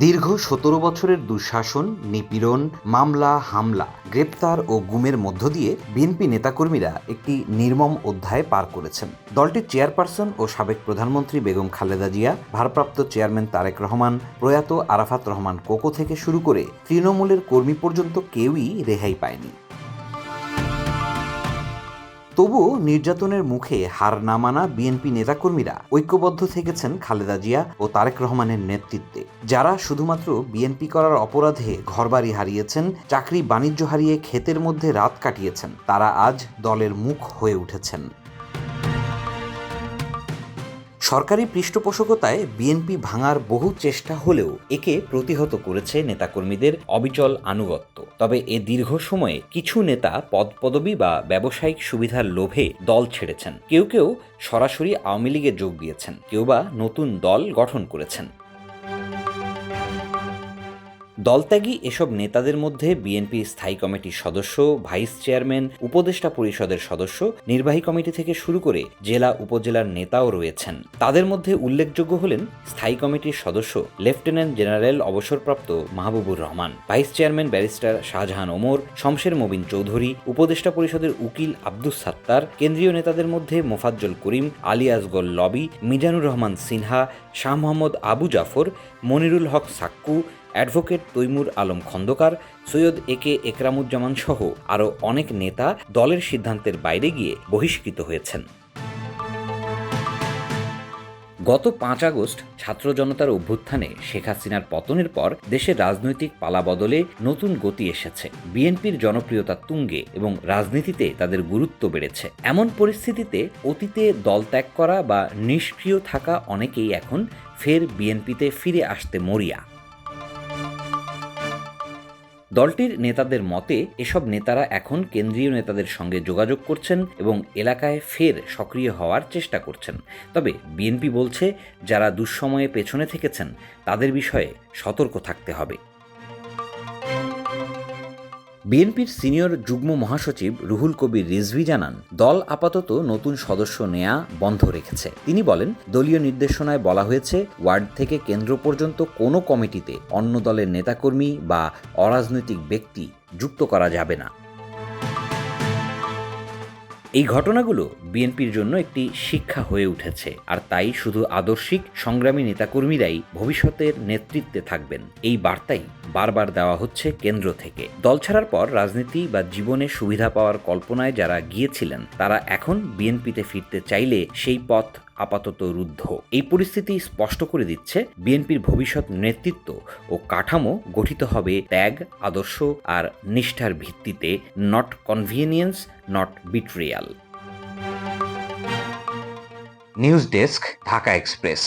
দীর্ঘ ১৭ বছরের দুঃশাসন, নিপীড়ন, মামলা, হামলা, গ্রেপ্তার ও গুমের মধ্য দিয়ে বিএনপি নেতাকর্মীরা একটি নির্মম অধ্যায় পার করেছেন। দলটির চেয়ারপারসন ও সাবেক প্রধানমন্ত্রী বেগম খালেদা জিয়া, ভারপ্রাপ্ত চেয়ারম্যান তারেক রহমান, প্রয়াত আরাফাত রহমান কোকো থেকে শুরু করে তৃণমূলের কর্মী পর্যন্ত কেউই রেহাই পায়নি। তবুও নির্যাতনের মুখে হার না মানা বিএনপি নেতাকর্মীরা ঐক্যবদ্ধ থেকেছেন খালেদা জিয়া ও তারেক রহমানের নেতৃত্বে। যারা শুধুমাত্র বিএনপি করার অপরাধে ঘরবাড়ি হারিয়েছেন, চাকরি বাণিজ্য হারিয়ে ক্ষেতের মধ্যে রাত কাটিয়েছেন, তারা আজ দলের মুখ হয়ে উঠেছেন। সরকারি পৃষ্ঠপোষকতায় বিএনপি ভাঙার বহু চেষ্টা হলেও একে প্রতিহত করেছে নেতাকর্মীদের অবিচল আনুগত্য। তবে এ দীর্ঘ সময়ে কিছু নেতা পদপদবি বা ব্যবসায়িক সুবিধার লোভে দল ছেড়েছেন। কেউ কেউ সরাসরি আওয়ামী লীগে যোগ দিয়েছেন, কেউ বা নতুন দল গঠন করেছেন। দলত্যাগী এসব নেতাদের মধ্যে বিএনপি স্থায়ী কমিটির সদস্য, ভাইস চেয়ারম্যান, উপদেষ্টা পরিষদের সদস্য, নির্বাহী কমিটি থেকে শুরু করে জেলা উপজেলার নেতাও রয়েছেন। তাদের মধ্যে উল্লেখযোগ্য হলেন স্থায়ী কমিটির সদস্য লেফটেন্যান্ট জেনারেল অবসরপ্রাপ্ত Mahbubur Rahman, vice chairman barrister Shahjahan Omar, Shamsher Mobin Chowdhury, উপদেষ্টা পরিষদের উকিল আব্দুস সাত্তার, কেন্দ্রীয় নেতাদের মধ্যে মোফাজ্জল করিম, আলী আসগর লবি, মিজানুর রহমান সিনহা, শাহ মোহাম্মদ আবু জাফর, মনিরুল হক সাক্কু, অ্যাডভোকেট তৈমুর আলম খন্দকার, সৈয়দ একে একরামুজ্জামান সহ আরও অনেক নেতা দলের সিদ্ধান্তের বাইরে গিয়ে বহিষ্কৃত হয়েছেন। গত ৫ আগস্ট ছাত্র জনতার অভ্যুত্থানে শেখ হাসিনার পতনের পর দেশের রাজনৈতিক পালাবদলে নতুন গতি এসেছে। বিএনপির জনপ্রিয়তা তুঙ্গে এবং রাজনীতিতে তাদের গুরুত্ব বেড়েছে। এমন পরিস্থিতিতে অতীতে দল ত্যাগ করা বা নিষ্ক্রিয় থাকা অনেকেই এখন ফের বিএনপিতে ফিরে আসতে মরিয়া। দলটির নেতাদের মতে এসব নেতারা এখন কেন্দ্রীয় নেতাদের সঙ্গে যোগাযোগ করছেন এবং এলাকায় ফের সক্রিয় হওয়ার চেষ্টা করছেন। তবে বিএনপি বলছে, যারা দুঃসময়ে পেছনে থেকেছেন তাদের বিষয়ে সতর্ক থাকতে হবে। বিএনপির সিনিয়র যুগ্ম মহাসচিব রুহুল কবির রিজভী জানান, দল আপাতত নতুন সদস্য নেয়া বন্ধ রেখেছে। তিনি বলেন, দলীয় নির্দেশনায় বলা হয়েছে ওয়ার্ড থেকে কেন্দ্র পর্যন্ত কোনো কমিটিতে অন্য দলের নেতাকর্মী বা অরাজনৈতিক ব্যক্তি যুক্ত করা যাবে না। এই ঘটনাগুলো বিএনপির জন্য একটি শিক্ষা হয়ে উঠেছে, আর তাই শুধু আদর্শিক সংগ্রামী নেতাকর্মীরাই ভবিষ্যতের নেতৃত্বে থাকবেন, এই বার্তাই বারবার দেওয়া হচ্ছে কেন্দ্র থেকে। দল ছাড়ার পর রাজনীতি বা জীবনে সুবিধা পাওয়ার কল্পনায় যারা গিয়েছিলেন তারা এখন বিএনপিতে ফিরতে চাইলে সেই পথ আপাতত রুদ্ধ। এই পরিস্থিতি স্পষ্ট করে দিচ্ছে, বিএনপির ভবিষ্যৎ নেতৃত্ব ও কাঠামো গঠিত হবে ত্যাগ, আদর্শ আর নিষ্ঠার ভিত্তিতে, not convenience, not betrayal. News desk, Dhaka express.